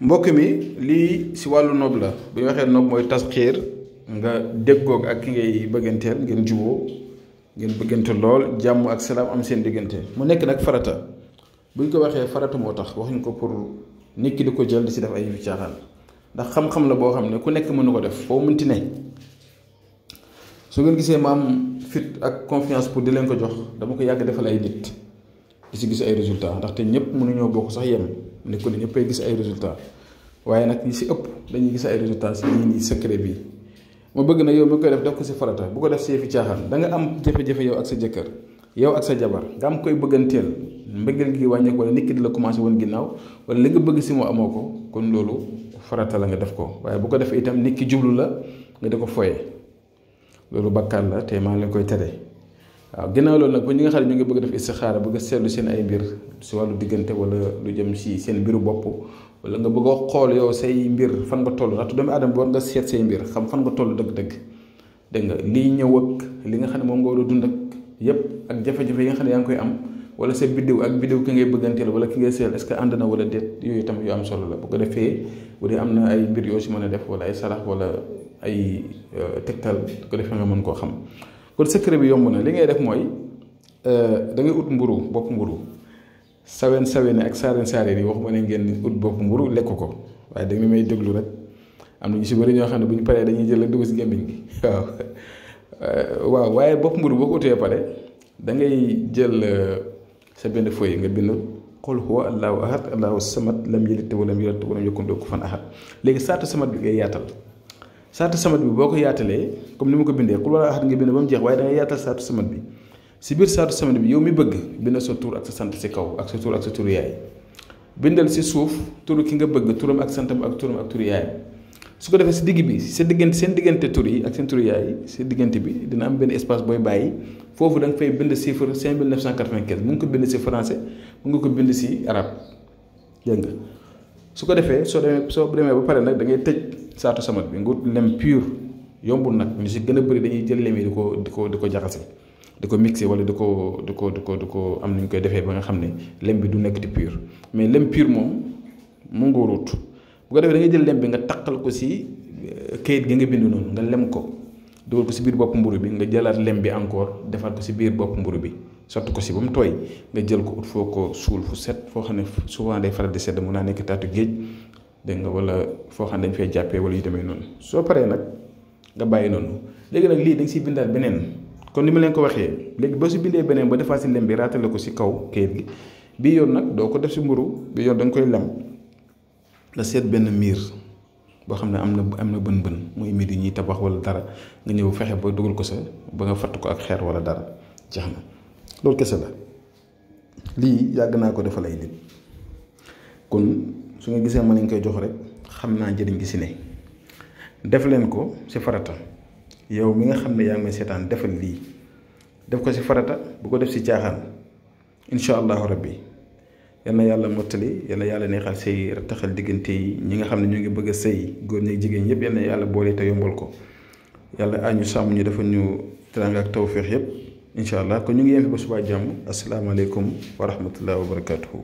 mbokk mi lii si wàllu nob la bu ñu waxee nob mooy tasxiir nga déggoog ak ki ngay bëgganteel ngeen juboo ngeen bëggante lool jàmm ak salaam am seen diggante mu nekk nag farata bu ñu ko waxee farata moo tax waxuñ ko pour nit ki di ko jël di si def ay yëfi caaxaan ndax xam-xam la boo xam ne ku nekk mën na ko def foo mënti ne su ngeen gisee ma am fit ak confiance pour di leen ko jox dama ko yàgg defal ay nit di si gis ay résultats ndaxte ñëpp mënuñoo bokk sax yem nekku ne ñëppay gis ay résultats waaye nag ñi si ëpp dañuy gis ay résultats si lii nii secret bi ma bëgg na yow mi koy def ko si farata bu ko def si fi caaxaan da nga am jafe-jafe yow ak sa jëkkër yow ak sa jabar nga am koy bëgganteel mbëggeel gi wàññeeku wala nit ki di la commencé woon ginnaaw wala li nga bëgg si moo amoo ko kon loolu farata la nga def ko waaye bu ko defee itam nit ki jublu la nga di ko foye loolu bakkaar la te maa ngi leen koy tere waaw ginnaaw loolu nag ba ñi nga xam ne ñu ngi bëgg def istixaara bëgg a seetlu seen ay mbir si wàllu diggante wala lu jëm si seen mbiru bopp wala nga bëgg a xool yow say mbir fan nga toll ndaxte doomu aadama bi war nga seet say mbir xam fan nga toll dëgg-dëgg dégg nga lii ñëw ak li nga xam ne moom nga war a dund ak yépp ak jafe-jafe yi nga xam ne yaa ngi koy am wala sa biddiw ak biddiw ki ngay bëgganteel wala ki ngay seel est-ce que ànd na wala déet yooyu tam yu am solo la bu ko defee bu dee am na ay mbir yoo si mën a def wala ay sarax wala ay tegtal bu ko defee nga mën koo xam kon secret bi yomb na li ngay def mooy da ngay ut mburu bopp mburu sawen ak saaren yi waxuma ne ngeen ut bopp mburu lekk ko waaye da nga may déglu rek am na ñu si bëri ñoo xam ne bu ñu paree dañuy jël ak dugg si gémmiñ gi waaw waaye bopp mburu boo ko utee pare da ngay jël sa benn feuille nga bind qul huwa allahu ahad allahu samad lam yalid walam yulad walam yakun lahu kufuwan ahad léegi saatu samad bi ngay yaatal saatu samad bi boo ko yaatalee comme ni ma ko bindee qul huwa ahad nga bind ba mu jeex waaye da ngay yaatal saatu samad bi si biir saatu samad bi yow mi bëgg bind sa tur ak sa sant si kaw ak sa tur ak sa turu yaay bindal si suuf turu ki nga bëgg turam ak santam ak turam ak turu yaay su ko defee si digg bi sa diggante seen diggante tur yi ak seen turu yaay si diggante bi dina am benn espace booy bàyyi foofu da nga fay bind chiffre 5995 mu ngi ko bind si français mu ngi ko bind si arabe dégg nga su ko defee soo demee ba pare nag da ngay tëj saatu samat bi nga wut lem pur yombul nag ñu si gën a bëri dañuy jël lem yi di ko jaxase di ko mixé wala di ko am nañu koy defee ba nga xam ne lem bi du nekk di pur mais lem pur moom mu nga wut bu ko defee da ngay jël lem bi nga taqal ko si kayit gi nga bind noonu nga lem ko dugal ko si biir bopp mburu bi nga jëlaat lem bi encore defaat ko si biir bopp mburu bi sotti ko si ba mu tooy nga jël ko ut foo ko suul fu set foo xam ne souvent day faral di sedd mun naa nekk taatu géej dégg nga wala foo xam ne dañ fay jàppee wala yu demee noonu soo paree nag nga bàyyi noonu léegi nag lii da nga siy bindaat beneen kon ni ma leen ko waxee léegi boo si bindee beneen ba defaat si lem bi raatale ko si kaw kayit gi bii yoon nag doo ko def si mburu bii yoon da nga koy lem nga seet benn miir boo xam ne am na bën-bën muy miir yi ñuy tabax wala dara nga ñëw fexe ba dugal ko sa ba nga fatt ko ak xeer wala dara jeex na loolu kese la lii yàgg naa ko defal ay nit kon su nga gisee ma leen koy jox rek xam naa njëriñ gi si ne def leen ko si farata yow mi nga xam ne yaa ngi may seetaan defal lii def ko si farata bu ko def si caaxaan incha allahu rabbi yal na yàlla mottali yal na yàlla neexal say taxal diggante yi ñi nga xam ne ñu ngi bëgg a sëy góor ñi jigéen yëpp yal na yàlla boole te yombal ko yàlla añu sàmm ñu dafa ñu teraanga ak tawféex yëpp incha allah kon ñu ngi yem fi ba subaa jàmm asalaamaaleykum wa rahmatullahi wa barakatuhu